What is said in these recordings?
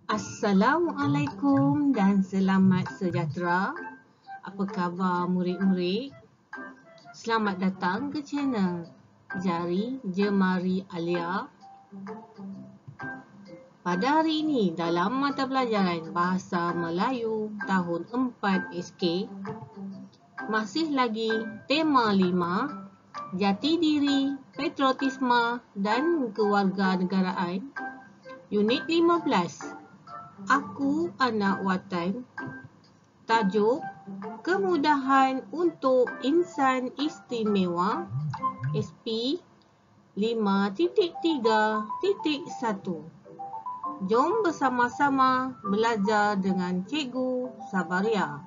Assalamualaikum dan selamat sejahtera. Apa khabar murid-murid? Selamat datang ke channel Jari Jemari Alia. Pada hari ini dalam mata pelajaran Bahasa Melayu tahun 4 SK, masih lagi tema 5, Jati Diri, Patriotisme dan Kewarganegaraan, Unit 15. Aku Anak Watan. Tajuk Kemudahan untuk Insan Istimewa SP 5.3.1. Jom bersama-sama belajar dengan Cikgu Sabaria.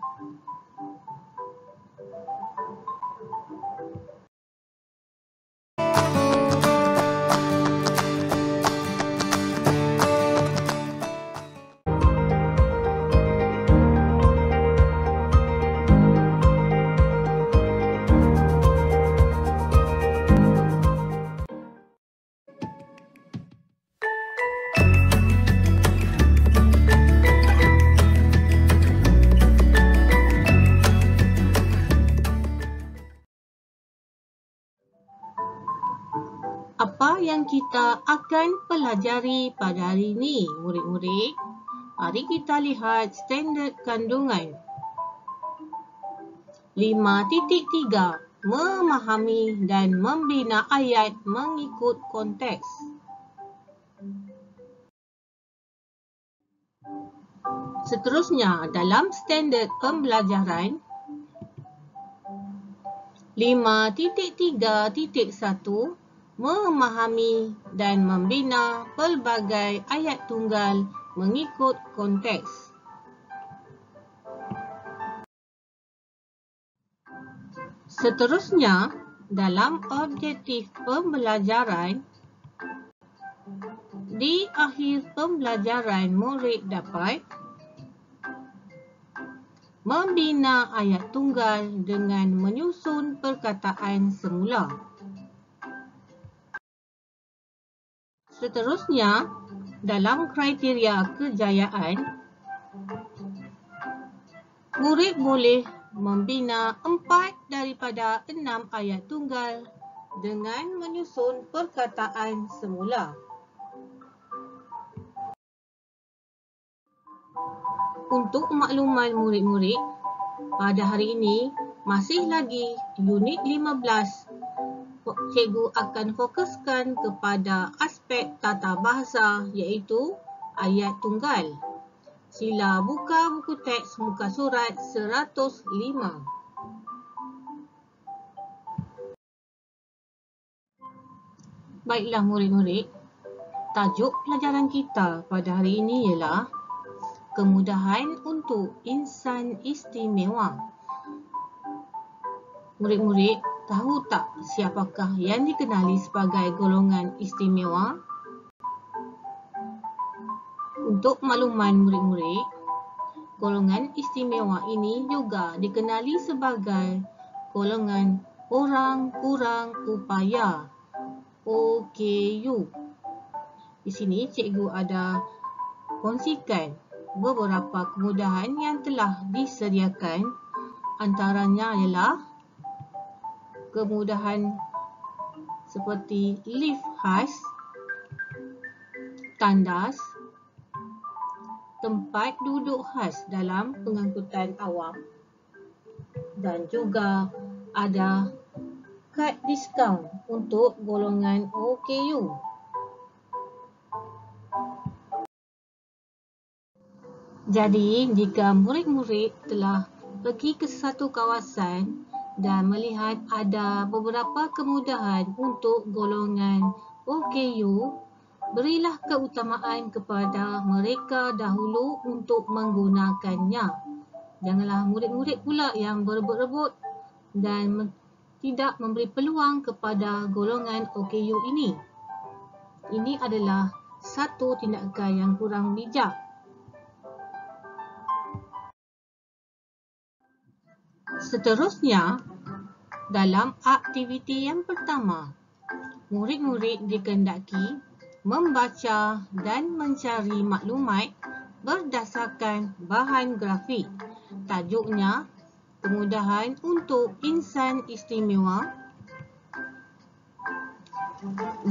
Apa yang kita akan pelajari pada hari ini, murid-murid? Mari kita lihat standard kandungan. 5.3. Memahami dan membina ayat mengikut konteks. Seterusnya, dalam standard pembelajaran 5.3.1, memahami dan membina pelbagai ayat tunggal mengikut konteks. Seterusnya, dalam objektif pembelajaran, di akhir pembelajaran murid dapat membina ayat tunggal dengan menyusun perkataan semula. Seterusnya, dalam kriteria kejayaan, murid boleh membina 4 daripada 6 ayat tunggal dengan menyusun perkataan semula. Untuk makluman murid-murid, pada hari ini masih lagi unit 15. Cikgu akan fokuskan kepada aspek tata bahasa iaitu ayat tunggal. Sila buka buku teks muka surat 105. Baiklah murid-murid, tajuk pelajaran kita pada hari ini ialah Kemudahan untuk Insan Istimewa. Murid-murid, tahu tak siapakah yang dikenali sebagai golongan istimewa? Untuk makluman murid-murid, golongan istimewa ini juga dikenali sebagai golongan orang kurang upaya, OKU. Di sini cikgu ada kongsikan beberapa kemudahan yang telah disediakan. Antaranya ialah kemudahan seperti lift khas, tandas, tempat duduk khas dalam pengangkutan awam dan juga ada kad diskaun untuk golongan OKU. Jadi, jika murid-murid telah pergi ke satu kawasan dan melihat ada beberapa kemudahan untuk golongan OKU, berilah keutamaan kepada mereka dahulu untuk menggunakannya. Janganlah murid-murid pula yang berebut-rebut dan tidak memberi peluang kepada golongan OKU ini. Ini adalah satu tindakan yang kurang bijak. Seterusnya, dalam aktiviti yang pertama, murid-murid dikehendaki membaca dan mencari maklumat berdasarkan bahan grafik. Tajuknya, kemudahan untuk insan istimewa.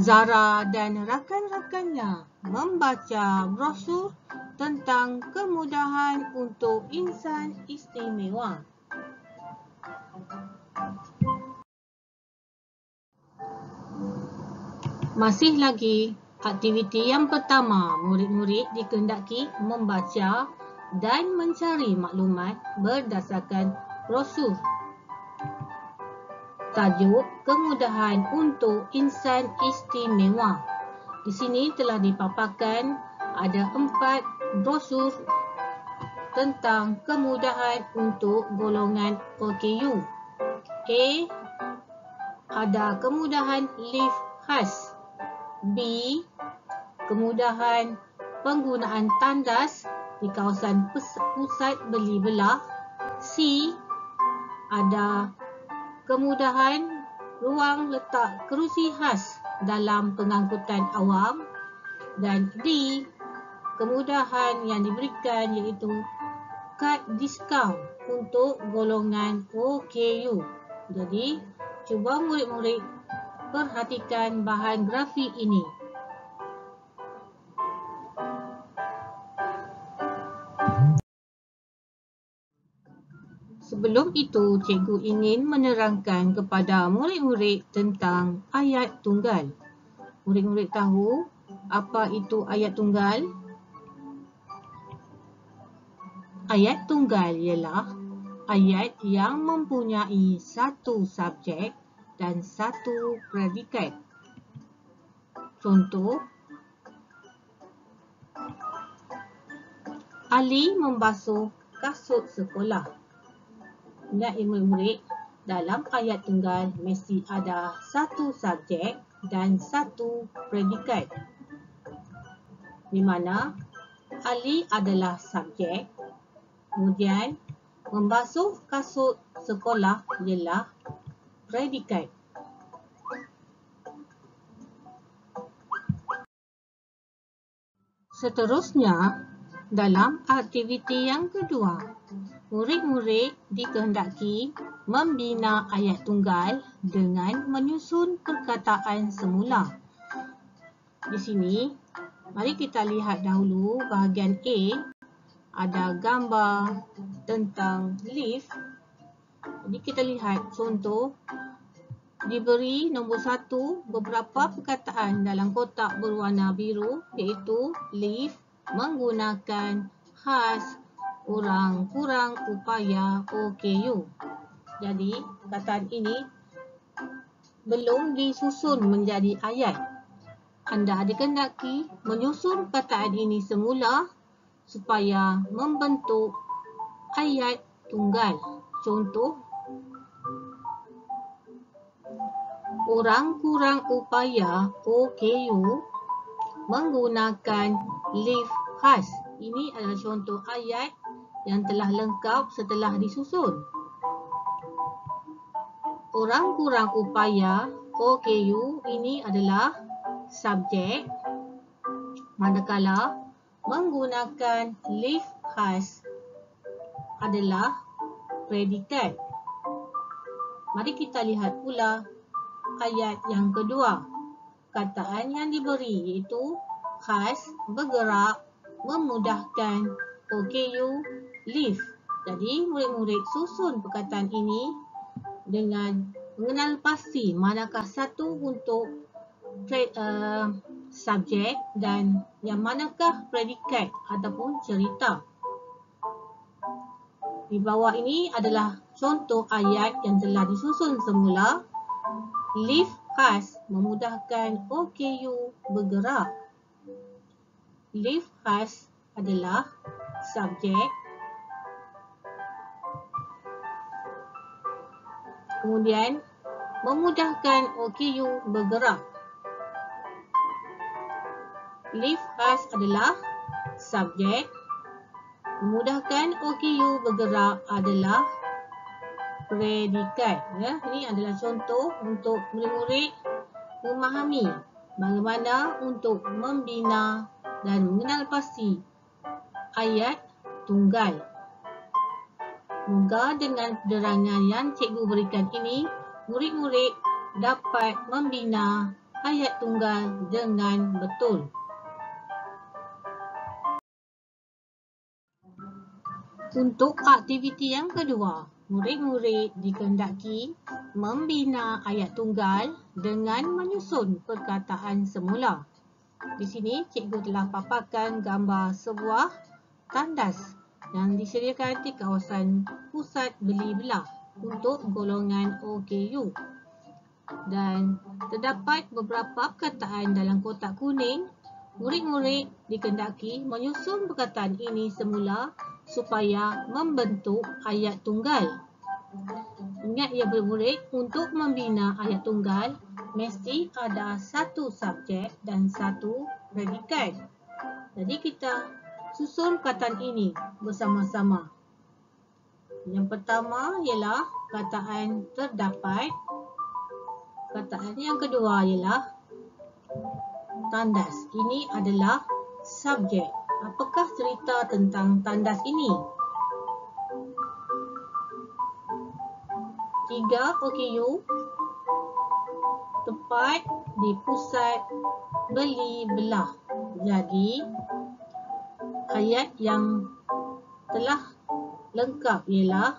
Zara dan rakan-rakannya membaca brosur tentang kemudahan untuk insan istimewa. Masih lagi, aktiviti yang pertama, murid-murid dikehendaki membaca dan mencari maklumat berdasarkan brosur. Tajuk kemudahan untuk insan istimewa. Di sini telah dipaparkan ada 4 brosur tentang kemudahan untuk golongan OKU. A. Ada kemudahan lift khas. B. Kemudahan penggunaan tandas di kawasan pusat beli belah. C. Ada kemudahan ruang letak kerusi khas dalam pengangkutan awam. Dan D. Kemudahan yang diberikan iaitu kad diskaun untuk golongan OKU. Jadi, cuba murid-murid perhatikan bahan grafik ini. Sebelum itu, cikgu ingin menerangkan kepada murid-murid tentang ayat tunggal. Murid-murid tahu apa itu ayat tunggal? Ayat tunggal ialah ayat yang mempunyai satu subjek dan satu predikat. Contoh, Ali membasuh kasut sekolah. Ingat murid-murid, dalam ayat tunggal mesti ada satu subjek dan satu predikat. Di mana Ali adalah subjek, kemudian membasuh kasut sekolah ialah predikat. Seterusnya, dalam aktiviti yang kedua, murid-murid dikehendaki membina ayat tunggal dengan menyusun perkataan semula. Di sini, mari kita lihat dahulu bahagian A. Ada gambar tentang lift. Jadi kita lihat contoh. Diberi nombor 1 beberapa perkataan dalam kotak berwarna biru iaitu lift menggunakan khas orang kurang upaya OKU. Jadi, perkataan ini belum disusun menjadi ayat. Anda dikehendaki menyusun perkataan ini semula supaya membentuk ayat tunggal. Contoh, orang kurang upaya OKU menggunakan lift khas. Ini adalah contoh ayat yang telah lengkap setelah disusun. Orang kurang upaya OKU ini adalah subjek, manakala menggunakan lift khas adalah predikat. Mari kita lihat pula ayat yang kedua. Kataan yang diberi iaitu khas, bergerak, memudahkan, OKU, lift. Jadi, murid-murid susun perkataan ini dengan mengenal pasti manakah satu untuk subjek dan yang manakah predikat ataupun cerita. Di bawah ini adalah contoh ayat yang telah disusun semula. Lift khas memudahkan OKU bergerak. Lift khas adalah subjek. Kemudian, memudahkan OKU bergerak. Lift khas adalah subjek. Memudahkan OKU bergerak adalah predikat. Ya, ini adalah contoh untuk murid-murid memahami bagaimana untuk membina dan mengenal pasti ayat tunggal. Moga dengan penerangan yang cikgu berikan ini, murid-murid dapat membina ayat tunggal dengan betul. Untuk aktiviti yang kedua, murid-murid dikehendaki membina ayat tunggal dengan menyusun perkataan semula. Di sini cikgu telah paparkan gambar sebuah tandas yang disediakan di kawasan pusat beli belah untuk golongan OKU. Dan terdapat beberapa perkataan dalam kotak kuning. Murid-murid dikehendaki menyusun perkataan ini semula supaya membentuk ayat tunggal. Ingat ya murid-murid, untuk membina ayat tunggal mesti ada satu subjek dan satu predikat. Jadi kita susun perkataan ini bersama-sama. Yang pertama ialah perkataan terdapat. Perkataan yang kedua ialah tandas. Ini adalah subjek. Apakah cerita tentang tandas ini? 3 OKU. Tepat di pusat beli belah. Jadi, ayat yang telah lengkap ialah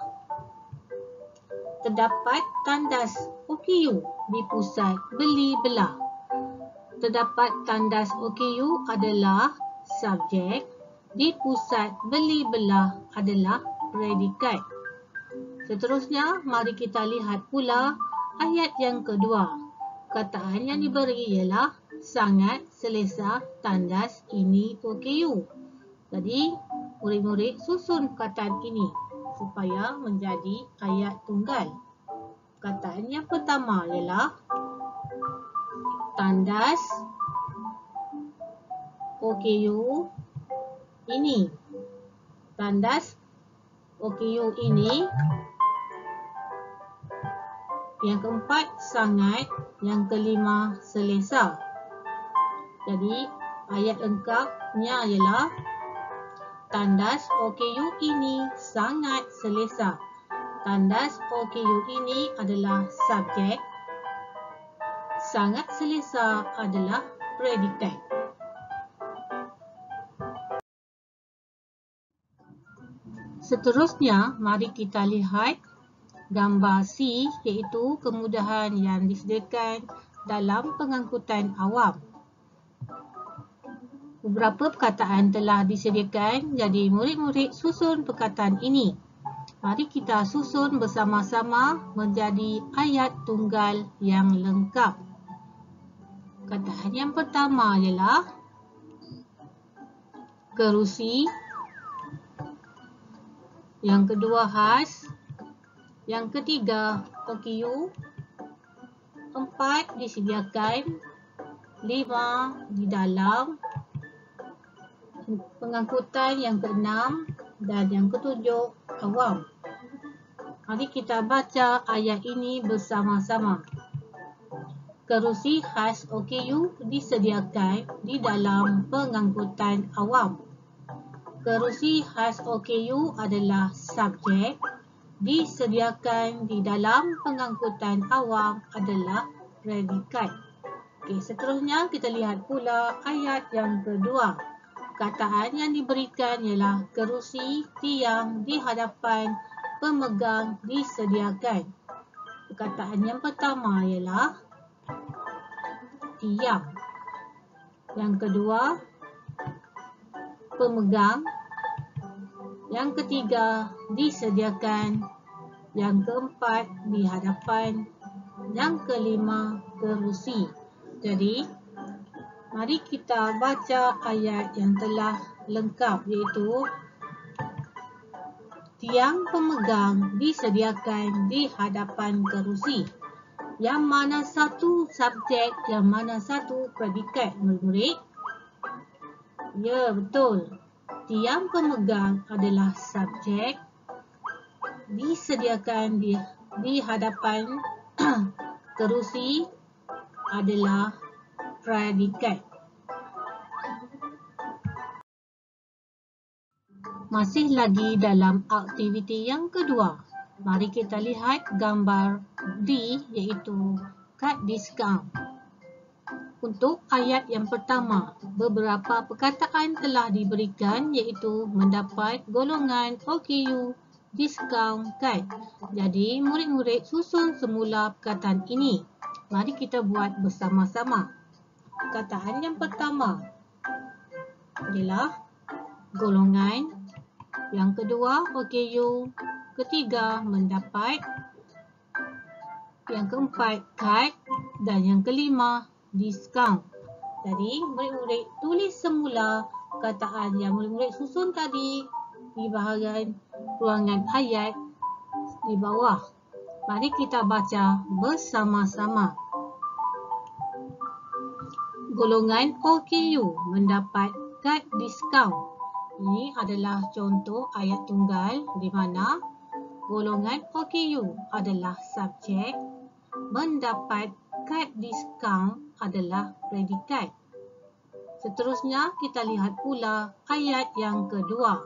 terdapat tandas OKU di pusat beli belah. Terdapat tandas OKU adalah subjek, di pusat beli belah adalah predikat. Seterusnya, mari kita lihat pula ayat yang kedua. Perkataan yang diberi ialah sangat selesa tandas ini OKU. Jadi, murid-murid susun perkataan ini supaya menjadi ayat tunggal. Perkataan yang pertama ialah tandas OKU ini. Tandas OKU ini. Yang keempat sangat, yang kelima selesa. Jadi ayat lengkapnya ialah tandas OKU ini sangat selesa. Tandas OKU ini adalah subjek. Sangat selesa adalah predikat. Seterusnya, mari kita lihat gambar C, iaitu kemudahan yang disediakan dalam pengangkutan awam. Beberapa perkataan telah disediakan, jadi murid-murid susun perkataan ini. Mari kita susun bersama-sama menjadi ayat tunggal yang lengkap. Perkataan yang pertama ialah kerusi. Yang kedua khas. Yang ketiga OKU. 4 disediakan. 5 di dalam. Pengangkutan yang keenam dan yang ketujuh awam. Mari kita baca ayat ini bersama-sama. Kerusi khas OKU disediakan di dalam pengangkutan awam. Kerusi khas OKU adalah subjek, disediakan di dalam pengangkutan awam adalah predikat. Okey, seterusnya kita lihat pula ayat yang kedua. Perkataan yang diberikan ialah kerusi tiang di hadapan pemegang disediakan. Perkataan yang pertama ialah tiang. Yang kedua, pemegang. Yang ketiga, disediakan. Yang keempat, di hadapan. Yang kelima, kerusi. Jadi, mari kita baca ayat yang telah lengkap, iaitu tiang pemegang disediakan di hadapan kerusi. Yang mana satu subjek, yang mana satu predikat, murid-murid? Ya, betul. Tiang pemegang adalah subjek, disediakan di hadapan kerusi adalah predikat. Masih lagi dalam aktiviti yang kedua. Mari kita lihat gambar D, iaitu kad diskaun. Untuk ayat yang pertama, beberapa perkataan telah diberikan, iaitu mendapat golongan OKU diskaun kad. Jadi, murid-murid susun semula perkataan ini. Mari kita buat bersama-sama. Perkataan yang pertama adalah golongan, yang kedua OKU, ketiga mendapat, yang keempat kad, dan yang kelima diskaun. Jadi, murid-murid tulis semula perkataan yang murid-murid susun tadi di bahagian ruangan ayat di bawah. Mari kita baca bersama-sama. Golongan OKU mendapat kad diskaun. Ini adalah contoh ayat tunggal di mana golongan OKU adalah subjek, mendapat kad diskaun adalah predikat. Seterusnya, kita lihat pula ayat yang kedua.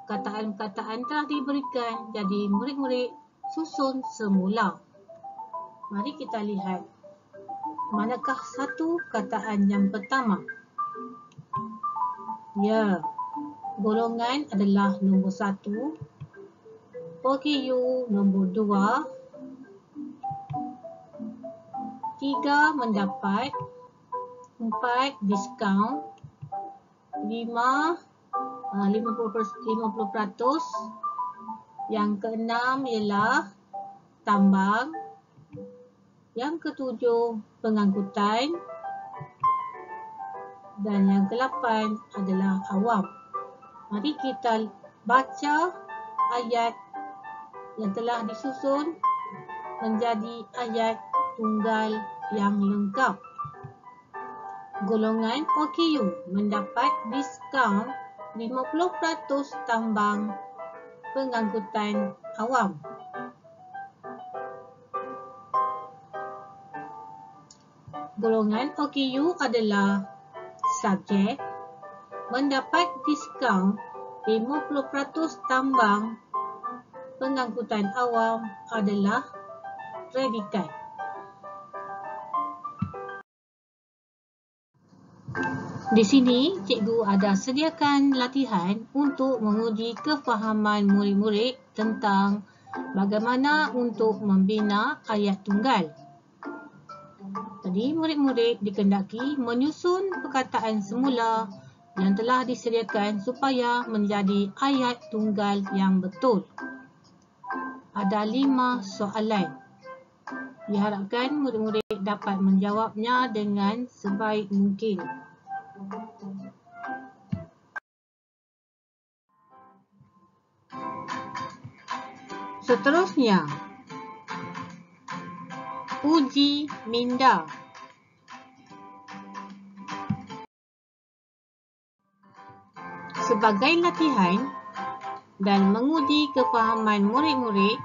Perkataan-perkataan telah diberikan, jadi murid-murid susun semula. Mari kita lihat. Manakah satu perkataan yang pertama? Ya, golongan adalah nombor 1, OKU nombor 2, 3 mendapat, 4 diskaun, 5 50%, yang keenam ialah tambang, yang ketujuh pengangkutan, dan yang ke-8 adalah awam. Mari kita baca ayat yang telah disusun menjadi ayat tunggal yang lengkap. Golongan OKU mendapat diskaun 50% tambang, pengangkutan awam. Golongan OKU adalah subjek, mendapat diskaun 50% tambang, pengangkutan awam adalah predikat. Di sini, cikgu ada sediakan latihan untuk menguji kefahaman murid-murid tentang bagaimana untuk membina ayat tunggal. Jadi, murid-murid dikendaki menyusun perkataan semula yang telah disediakan supaya menjadi ayat tunggal yang betul. Ada 5 soalan. Diharapkan murid-murid dapat menjawabnya dengan sebaik mungkin. Seterusnya, uji minda. Sebagai latihan dan menguji kefahaman murid-murid,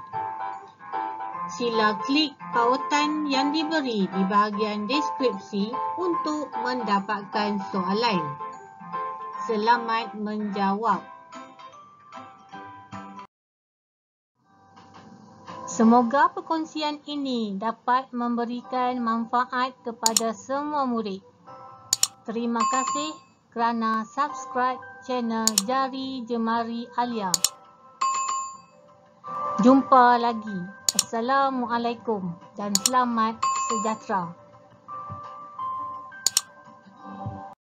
sila klik pautan yang diberi di bahagian deskripsi untuk mendapatkan soalan. Selamat menjawab. Semoga perkongsian ini dapat memberikan manfaat kepada semua murid. Terima kasih kerana subscribe channel Jari Jemari Alia. Jumpa lagi. Assalamualaikum dan selamat sejahtera.